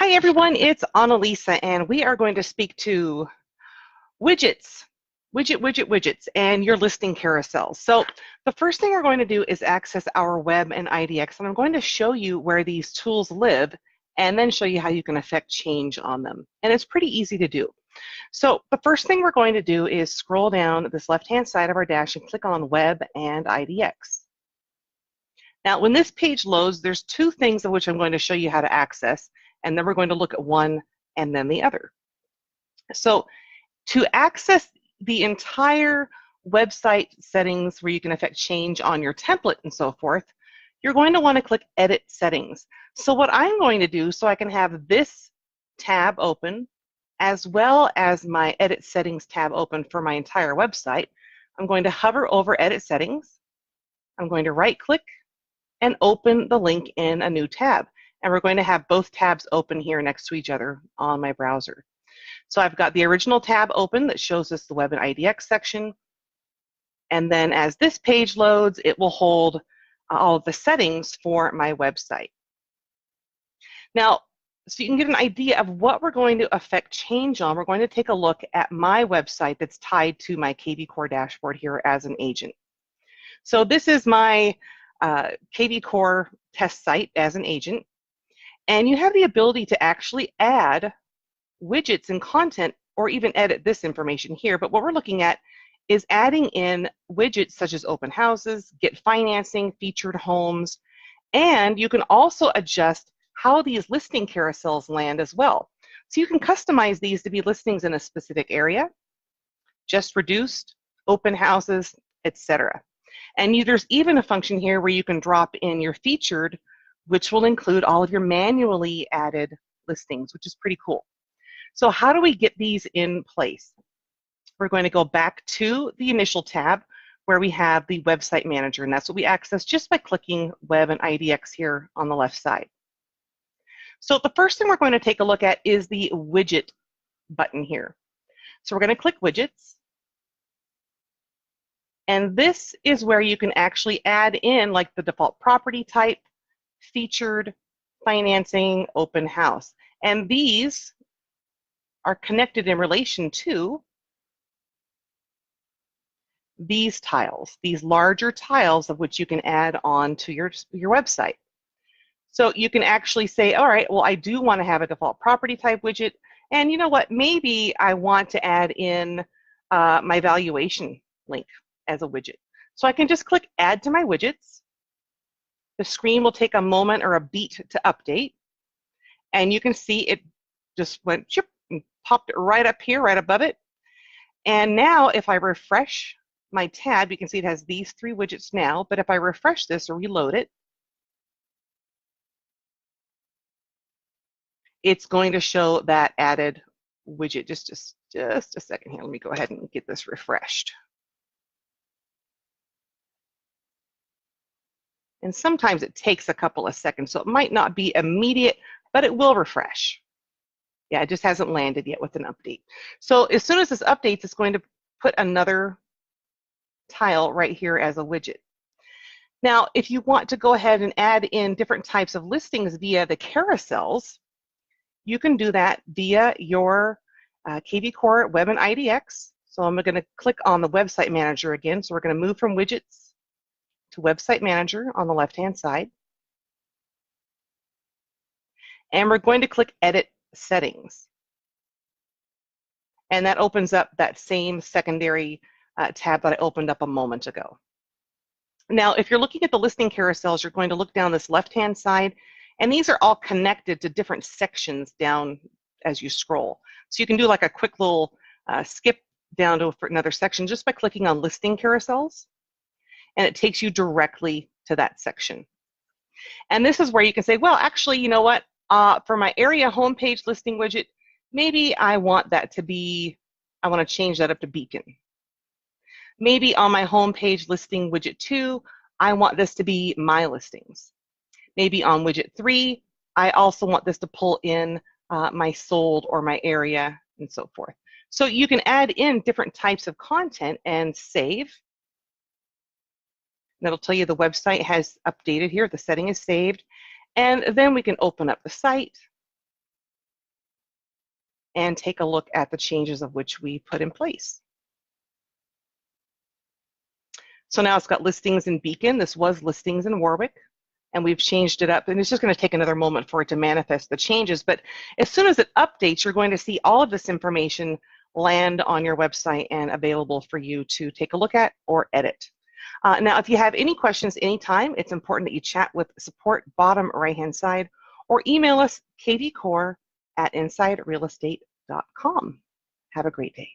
Hi everyone, it's Annalisa, and we are going to speak to widgets, widgets, and your listing carousels. So the first thing we're going to do is access our web and IDX, and I'm going to show you where these tools live and then show you how you can affect change on them. And it's pretty easy to do. So the first thing we're going to do is scroll down this left-hand side of our dash and click on Web and IDX. Now, when this page loads, there's two things of which I'm going to show you how to access, and then we're going to look at one and then the other. So to access the entire website settings where you can affect change on your template and so forth, you're going to want to click Edit Settings. So what I'm going to do, so I can have this tab open as well as my Edit Settings tab open for my entire website, I'm going to hover over Edit Settings. I'm going to right-click and open the link in a new tab. And we're going to have both tabs open here next to each other on my browser. So I've got the original tab open that shows us the Web and IDX section. And then as this page loads, it will hold all of the settings for my website. Now, so you can get an idea of what we're going to affect change on, we're going to take a look at my website that's tied to my kvCORE dashboard here as an agent. So this is my kvCORE test site as an agent. And you have the ability to actually add widgets and content or even edit this information here. But what we're looking at is adding in widgets such as open houses, get financing, featured homes, and you can also adjust how these listing carousels land as well. So you can customize these to be listings in a specific area, just reduced, open houses, etc. And there's even a function here where you can drop in your featured, which will include all of your manually added listings, which is pretty cool. So how do we get these in place? We're going to go back to the initial tab where we have the website manager, and that's what we access just by clicking Web and IDX here on the left side. So the first thing we're going to take a look at is the widget button here. So we're going to click widgets. And this is where you can actually add in like the default property type, featured, financing, open house. And these are connected in relation to these tiles, these larger tiles of which you can add on to your website. So you can actually say, all right, well, I do want to have a default property type widget. And you know what, maybe I want to add in my valuation link as a widget. So I can just click Add to my widgets. The screen will take a moment or a beat to update. And you can see it just went chip and popped it right up here, right above it. And now if I refresh my tab, you can see it has these three widgets now. But if I refresh this or reload it, it's going to show that added widget. Just a second here. Let me go ahead and get this refreshed. And sometimes it takes a couple of seconds, so it might not be immediate, but it will refresh. Yeah, it just hasn't landed yet with an update. So as soon as this updates, it's going to put another tile right here as a widget. Now, if you want to go ahead and add in different types of listings via the carousels, you can do that via your kvCORE Web and IDX. So I'm going to click on the website manager again. So we're going to move from widgets to website manager on the left-hand side. And we're going to click Edit Settings. And that opens up that same secondary tab that I opened up a moment ago. Now, if you're looking at the listing carousels, you're going to look down this left-hand side, and these are all connected to different sections down as you scroll. So you can do like a quick little skip down to another section just by clicking on listing carousels, and it takes you directly to that section. And this is where you can say, well, actually, you know what? For my area homepage listing widget, maybe I want that to be, I want to change that up to beacon. Maybe on my homepage listing widget 2, I want this to be my listings. Maybe on widget 3, I also want this to pull in my sold or my area and so forth. So you can add in different types of content and save. That'll tell you the website has updated here, the setting is saved. And then we can open up the site and take a look at the changes of which we put in place. So now it's got listings in Beacon. This was listings in Warwick, and we've changed it up, and it's just going to take another moment for it to manifest the changes. But as soon as it updates, you're going to see all of this information land on your website and available for you to take a look at or edit. Now, if you have any questions anytime, it's important that you chat with support, bottom right-hand side, or email us kvCORE@insiderealestate.com. Have a great day.